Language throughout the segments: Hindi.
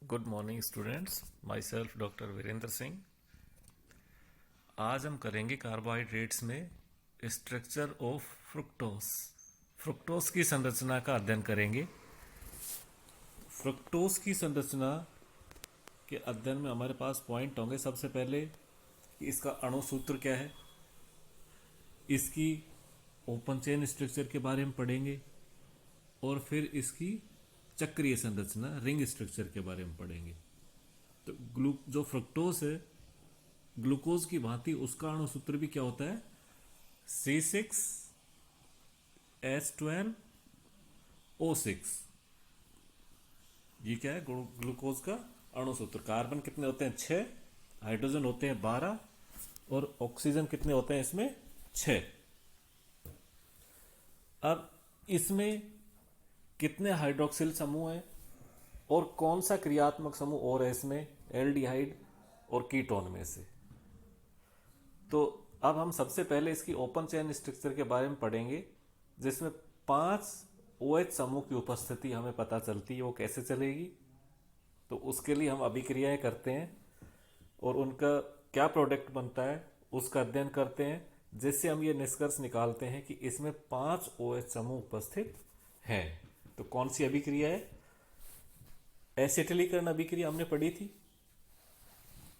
Good morning students, myself doctor Virendra Singh. आज हम करेंगे कार्बोहाइड्रेट्स में स्ट्रक्चर ऑफ फ्रुक्टोस। फ्रुक्टोस की संरचना का अध्ययन करेंगे। फ्रुक्टोस की संरचना के अध्ययन में हमारे पास पॉइंट होंगे। सबसे पहले कि इसका अणु सूत्र क्या है, इसकी ओपन चेन स्ट्रक्चर के बारे में पढ़ेंगे और फिर इसकी चक्रीय संरचना रिंग स्ट्रक्चर के बारे में पढ़ेंगे। तो जो फ्रुक्टोस है ग्लूकोज की भांति उसका अणु सूत्र भी क्या होता है, C6H12O6। ये क्या है, ग्लूकोज का अणु सूत्र। कार्बन कितने होते हैं, 6, हाइड्रोजन होते हैं 12 और ऑक्सीजन कितने होते हैं इसमें, 6। अब इसमें कितने हाइड्रोक्सिल समूह हैं और कौन सा क्रियात्मक समूह और है इसमें, एल्डिहाइड और कीटोन में से। तो अब हम सबसे पहले इसकी ओपन चेन स्ट्रक्चर के बारे में पढ़ेंगे, जिसमें 5 OH समूह की उपस्थिति हमें पता चलती है। वो कैसे चलेगी, तो उसके लिए हम अभिक्रियाएं करते हैं और उनका क्या प्रोडक्ट बनता है उसका अध्ययन करते हैं, जिससे हम ये निष्कर्ष निकालते हैं कि इसमें 5 OH समूह उपस्थित हैं। तो कौन सी अभिक्रिया है, एसिटिलीकरण अभिक्रिया हमने पढ़ी थी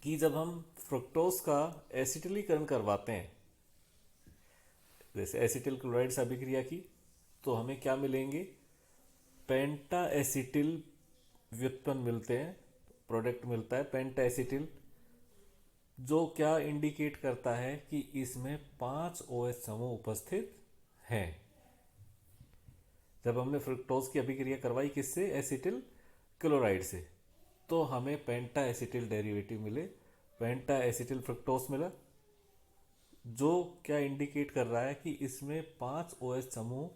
कि जब हम फ्रुक्टोज का एसिटिलीकरण करवाते हैं, जैसे एसिटिल क्लोराइड से अभिक्रिया की, तो हमें क्या मिलेंगे, पेंटा एसिटिल व्युत्पन्न मिलते हैं, प्रोडक्ट मिलता है पेंटा एसिटिल, जो क्या इंडिकेट करता है कि इसमें 5 OH समूह उपस्थित हैं। जब हमने फ्रुक्टोज की अभिक्रिया करवाई किससे, एसिटिल क्लोराइड से, तो हमें पेंटा एसिटिल डेरिवेटिव मिले, पेंटा एसिटिल फ्रुक्टोज मिला, जो क्या इंडिकेट कर रहा है कि इसमें 5 OH समूह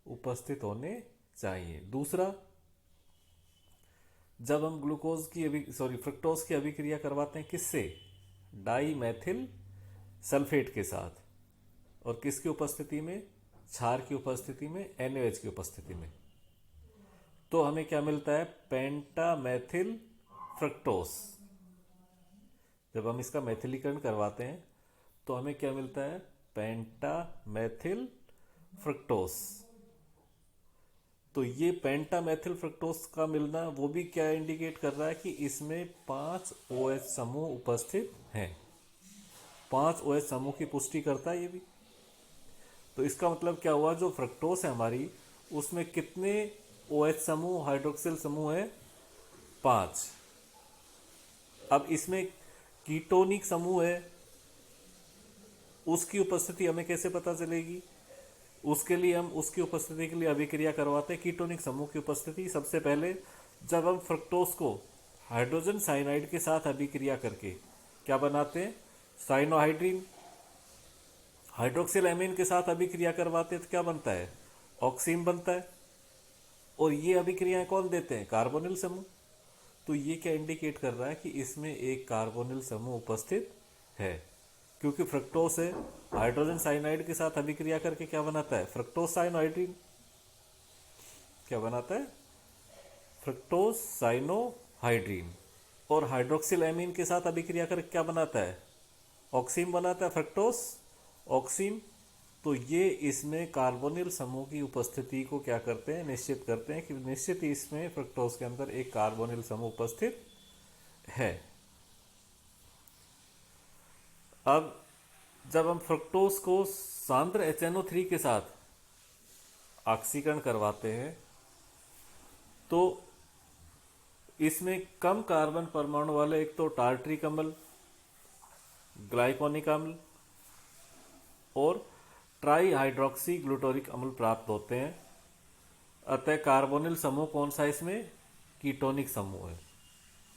उपस्थित होने चाहिए। दूसरा, जब हम फ्रुक्टोज की अभिक्रिया करवाते हैं किससे, डाई मैथिल सल्फेट के साथ, और किसकी उपस्थिति में, क्षार की उपस्थिति में, NaOH की उपस्थिति में, तो हमें क्या मिलता है, पेंटा मैथिल फ्रक्टोस। जब हम इसका मैथिलीकरण करवाते हैं तो हमें क्या मिलता है, पेंटा मैथिल फ्रक्टोस। तो ये पेंटा मैथिल फ्रक्टोस का मिलना वो भी क्या इंडिकेट कर रहा है कि इसमें 5 OH समूह उपस्थित हैं। 5 OH समूह की पुष्टि करता है ये भी। तो इसका मतलब क्या हुआ, जो फ्रक्टोस है हमारी, उसमें कितने OH समूह, हाइड्रोक्सिल समूह है, 5। अब इसमें कीटोनिक समूह है, उसकी उपस्थिति हमें कैसे पता चलेगी, उसके लिए हम उसकी उपस्थिति के लिए अभिक्रिया करवाते हैं। कीटोनिक समूह की उपस्थिति, सबसे पहले जब हम फ्रक्टोस को हाइड्रोजन साइनाइड के साथ अभिक्रिया करके क्या बनाते हैं, साइनोहाइड्रीन। हाइड्रोक्सिल एमीन के साथ अभिक्रिया करवाते हैं तो क्या बनता है, ऑक्सीन बनता है। और ये अभिक्रियाएं कौन देते हैं, कार्बोनिल समूह। तो ये क्या इंडिकेट कर रहा है कि इसमें एक कार्बोनिल समूह उपस्थित है, क्योंकि फ्रक्टोस है, हाइड्रोजन साइनाइड के साथ अभिक्रिया करके क्या बनाता है, फ्रक्टोस साइनोहाइड्रीन। क्या बनाता है, फ्रक्टोस साइनोहाइड्रीन। और हाइड्रोक्सिल एमीन के साथ अभिक्रिया करके क्या बनाता है, ऑक्सीन बनाता है, फ्रक्टोस ऑक्सीन। तो ये इसमें कार्बोनिल समूह की उपस्थिति को क्या करते हैं, निश्चित करते हैं कि निश्चित ही इसमें फ्रक्टोज के अंदर एक कार्बोनिल समूह उपस्थित है। अब जब हम फ्रक्टोज को सांद्र HNO3 के साथ ऑक्सीकरण करवाते हैं तो इसमें कम कार्बन परमाणु वाले एक तो टार्टरिक अम्ल, ग्लाइकोनिक अम्ल और ट्राई हाइड्रोक्सी ग्लूटोरिक अम्ल प्राप्त होते हैं। अतः कार्बोनिल समूह कौन सा है इसमें, कीटोनिक समूह है।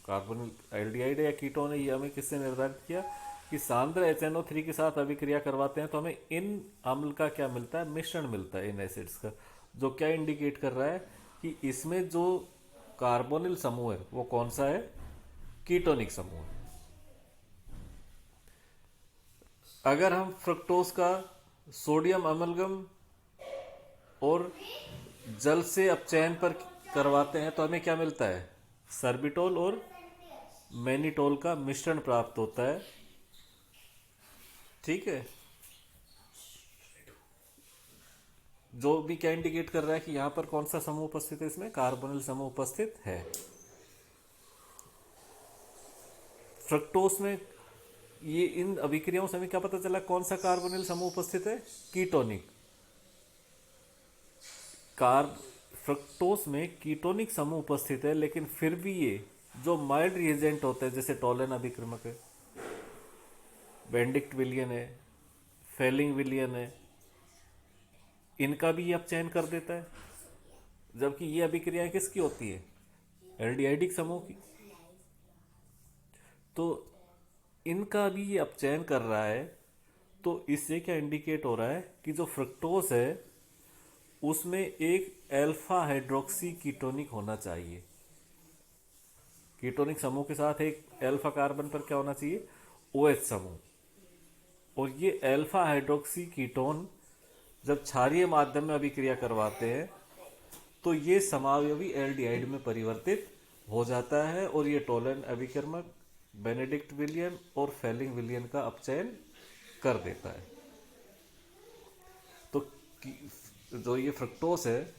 कार्बोनिल एल्डिहाइड या कीटोन है, ये हमें किससे निर्धारित किया कि सांद्र HNO3 के साथ अभिक्रिया करवाते हैं तो हमें इन अम्ल का क्या मिलता है, मिश्रण मिलता है इन एसिड्स का, जो क्या इंडिकेट कर रहा है कि इसमें जो कार्बोनिल समूह है वो कौन सा है, कीटोनिक समूह है। अगर हम फ्रक्टोज का सोडियम अमलगम और जल से अपचयन पर करवाते हैं तो हमें क्या मिलता है, सर्बिटोल और मैनिटोल का मिश्रण प्राप्त होता है। ठीक है, जो भी क्या इंडिकेट कर रहा है कि यहां पर कौन सा समूह उपस्थित है, इसमें कार्बोनिल समूह उपस्थित है। फ्रक्टोस में ये इन अभिक्रियाओं से हमें क्या पता चला, कौन सा कार्बोनिल समूह उपस्थित है, कीटोनिक। कार्ब फ्रक्टोस में कीटोनिक समूह उपस्थित है, लेकिन फिर भी ये जो माइल्ड रिएजेंट होते हैं, जैसे टोलेन अभिक्रमक है, बेंडिक्ट विलियन है, फेलिंग विलियन है, इनका भी ये अपचयन कर देता है। जबकि ये अभिक्रियाएं किसकी होती है, एल्डिहाइडिक समूह की। तो इनका भी ये अपचयन कर रहा है। तो इससे क्या इंडिकेट हो रहा है कि जो फ्रक्टोस है उसमें एक अल्फा हाइड्रोक्सी कीटोनिक होना चाहिए। कीटोनिक समूह के साथ एक अल्फा कार्बन पर क्या होना चाहिए, OH समूह। और ये अल्फा हाइड्रोक्सी कीटोन जब क्षारीय माध्यम में अभिक्रिया करवाते हैं तो ये समावयवी एल्डिहाइड में परिवर्तित हो जाता है और ये टोलेन अभिक्रमक, बेनेडिक्ट विलियन और फेलिंग विलियन का अपचयन कर देता है। तो जो ये फ्रक्टोस है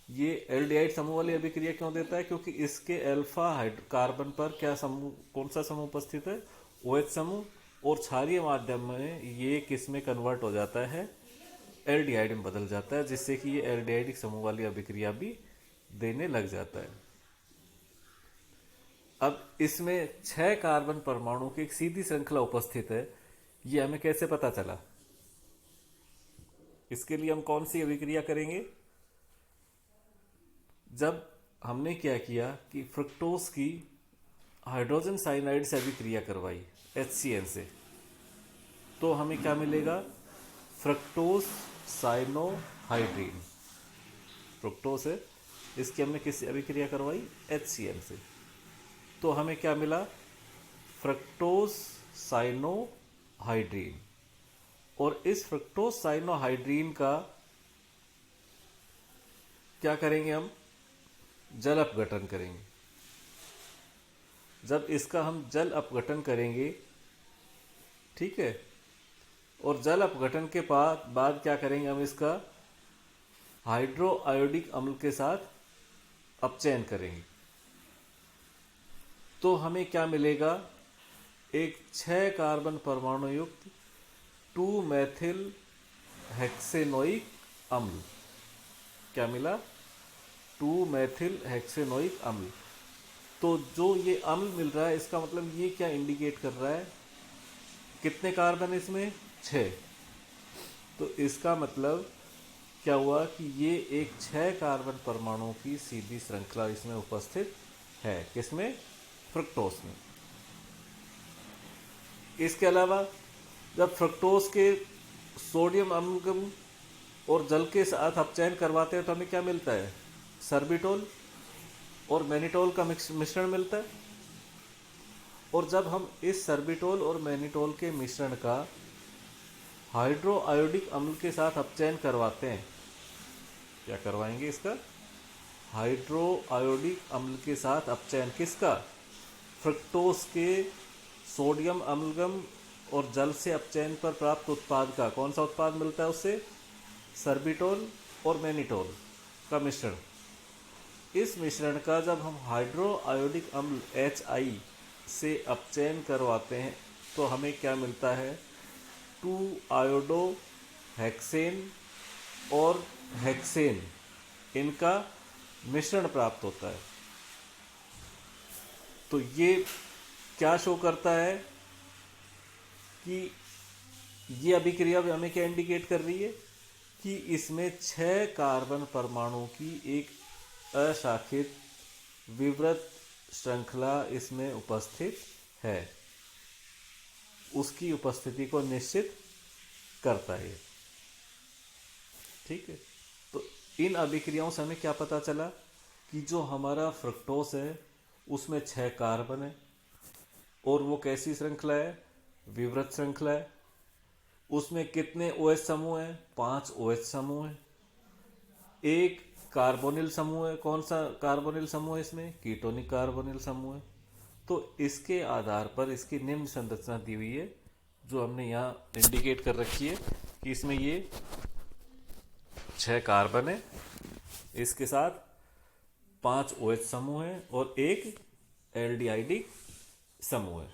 ये एल्डिहाइड समूह वाली अभिक्रिया क्यों देता है, क्योंकि इसके अल्फा कार्बन पर क्या समूह, कौन सा समूह उपस्थित है, OH समूह। और क्षारीय माध्यम में ये किस में कन्वर्ट हो जाता है, एल्डिहाइड में बदल जाता है, जिससे कि ये एल्डिहाइडिक समूह वाली अभिक्रिया भी देने लग जाता है। अब इसमें 6 कार्बन परमाणु की एक सीधी श्रृंखला उपस्थित है, ये हमें कैसे पता चला। इसके लिए हम कौन सी अभिक्रिया करेंगे, जब हमने क्या किया कि फ्रक्टोस की हाइड्रोजन साइनाइड से अभिक्रिया करवाई HCl से, तो हमें क्या मिलेगा, फ्रक्टोस साइनोहाइड्रीन। फ्रक्टोस है, इसकी हमने किससे अभिक्रिया करवाई, HCl से, तो हमें क्या मिला, फ्रक्टोस साइनोहाइड्रीन। और इस फ्रक्टोस साइनोहाइड्रीन का क्या करेंगे, हम जल अपघटन करेंगे। जब इसका हम जल अपघटन करेंगे, ठीक है, और जल अपघटन के बाद क्या करेंगे, हम इसका हाइड्रो आयोडिक अम्ल के साथ अपचयन करेंगे। तो हमें क्या मिलेगा, एक 6 कार्बन परमाणु युक्त 2 मेथिल हेक्सेनोइक अम्ल। क्या मिला, 2 मेथिल हेक्सेनोइक अम्ल। तो जो ये अम्ल मिल रहा है, इसका मतलब ये क्या इंडिकेट कर रहा है, कितने कार्बन इसमें, 6। तो इसका मतलब क्या हुआ कि ये एक 6 कार्बन परमाणुओं की सीधी श्रृंखला इसमें उपस्थित है, किसमें, फ्रक्टोस में। इसके अलावा जब फ्रक्टोस के सोडियम अम्लगम और जल के साथ अपचयन करवाते हैं तो हमें क्या मिलता है, सर्बिटोल और मैनिटोल का मिश्रण मिलता है। और जब हम इस सर्बिटोल और मैनिटोल के मिश्रण का हाइड्रो आयोडिक अम्ल के साथ अपचयन करवाते हैं, क्या करवाएंगे, इसका हाइड्रो आयोडिक अम्ल के साथ अपचयन, किसका, फ्रक्टोस के सोडियम अम्लगम और जल से अपचयन पर प्राप्त उत्पाद का, कौन सा उत्पाद मिलता है उससे, सर्बिटोल और मैनिटोल का मिश्रण। इस मिश्रण का जब हम हाइड्रो आयोडिक अम्ल HI से अपचयन करवाते हैं तो हमें क्या मिलता है, 2 आयोडो हेक्सेन और हेक्सेन, इनका मिश्रण प्राप्त होता है। तो ये क्या शो करता है कि ये अभिक्रिया हमें क्या इंडिकेट कर रही है कि इसमें 6 कार्बन परमाणु की एक अशाखित विवृत श्रृंखला इसमें उपस्थित है, उसकी उपस्थिति को निश्चित करता है। ठीक है, तो इन अभिक्रियाओं से हमें क्या पता चला कि जो हमारा फ्रक्टोस है उसमें 6 कार्बन है और वो कैसी श्रृंखला है, विवृत श्रृंखला है। उसमें कितने OH समूह हैं, 5 OH समूह हैं। एक कार्बोनिल समूह है। कौन सा कार्बोनिल समूह है इसमें? कीटोनिक कार्बोनिल समूह है। तो इसके आधार पर इसकी निम्न संरचना दी हुई है, जो हमने यहाँ इंडिकेट कर रखी है कि इसमें ये 6 कार्बन है, इसके साथ 5 OH समूह है और एक एल्डिहाइडिक समूह है।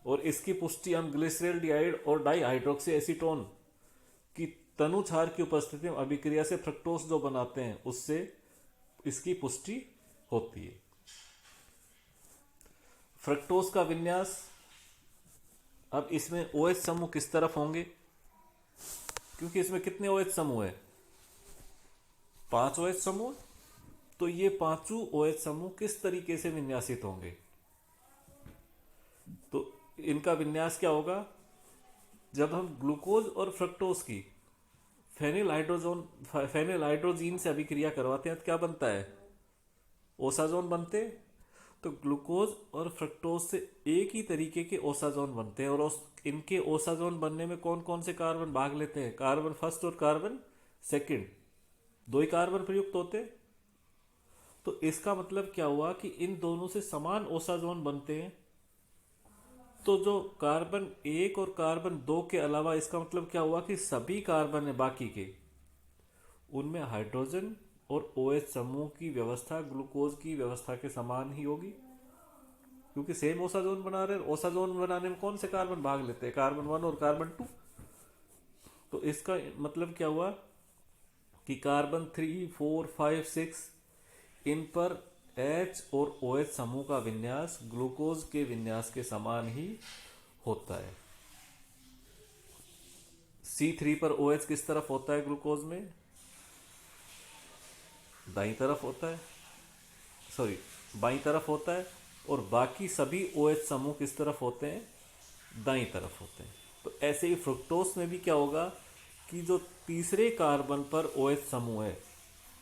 और इसकी पुष्टि हम ग्लिसरॉल्डिहाइड और डाइहाइड्रोक्सी एसीटोन की तनु क्षार की उपस्थिति में अभिक्रिया से फ्रक्टोज जो बनाते हैं उससे इसकी पुष्टि होती है। फ्रक्टोज का विन्यास, अब इसमें OH समूह किस तरफ होंगे? क्योंकि इसमें कितने OH समूह है? 5 OH समूह। तो ये 5 OH समूह किस तरीके से विन्यासित होंगे? तो इनका विन्यास क्या होगा? जब हम ग्लूकोज और फ्रक्टोज की फेनिल हाइड्रोजीन से अभिक्रिया करवाते हैं तो क्या बनता है? ओसाजोन बनते हैं। तो ग्लूकोज और फ्रक्टोज से एक ही तरीके के ओसाजोन बनते हैं और इनके ओसाजोन बनने में कौन कौन से कार्बन भाग लेते हैं? कार्बन फर्स्ट और कार्बन सेकंड, 2 ही कार्बन प्रयुक्त होते हैं। तो इसका मतलब क्या हुआ कि इन दोनों से समान ओसाजोन बनते हैं। तो जो कार्बन 1 और कार्बन 2 के अलावा, इसका मतलब क्या हुआ कि सभी कार्बन है बाकी के, उनमें हाइड्रोजन और OH समूह की व्यवस्था ग्लूकोज की व्यवस्था के समान ही होगी, क्योंकि सेम ओसाजोन बना रहे हैं। ओसाजोन बनाने में कौन से कार्बन भाग लेते हैं? कार्बन 1 और कार्बन 2। तो इसका मतलब क्या हुआ कि कार्बन 3, 4, 5, 6 इन पर H और OH समूह का विन्यास ग्लूकोज के विन्यास के समान ही होता है। C3 पर OH किस तरफ होता है? ग्लूकोज में दाईं तरफ होता है, सॉरी बाईं तरफ होता है। और बाकी सभी OH समूह किस तरफ होते हैं? दाईं तरफ होते हैं। तो ऐसे ही फ्रुक्टोज में भी क्या होगा कि जो तीसरे कार्बन पर OH समूह है,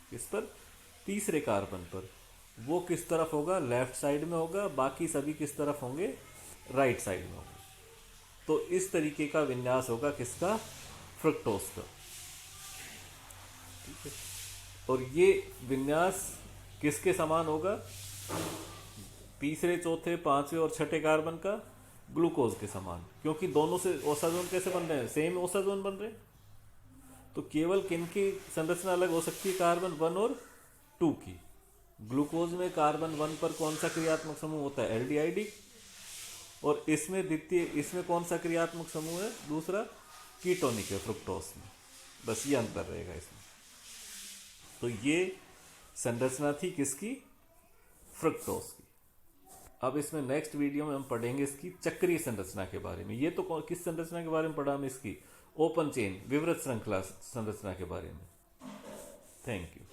किस पर? तीसरे कार्बन पर, वो किस तरफ होगा? लेफ्ट साइड में होगा। बाकी सभी किस तरफ होंगे? राइट साइड में होंगे। तो इस तरीके का विन्यास होगा किसका? फ्रुक्टोज का। ठीक है। और ये विन्यास किसके समान होगा? तीसरे, चौथे, पांचवें और छठे कार्बन का ग्लूकोज के समान, क्योंकि दोनों से ओसाजोन कैसे बन रहे हैं? सेम ओसाजोन बन रहे हैं। तो केवल किन की संरचना अलग हो सकती है? कार्बन 1 और 2 की। ग्लूकोज में कार्बन 1 पर कौन सा क्रियात्मक समूह होता है? एल्डिहाइडिक। और इसमें कौन सा क्रियात्मक समूह है? दूसरा कीटोनिक है फ्रुक्टोज में। बस ये अंतर रहेगा इसमें। तो ये संरचना थी किसकी? फ्रुक्टोज की। अब इसमें नेक्स्ट वीडियो में हम पढ़ेंगे इसकी चक्रीय संरचना के बारे में। ये तो किस संरचना के बारे में पढ़ा? हम इसकी ओपन चेन विवृत श्रृंखला संरचना के बारे में। Thank you.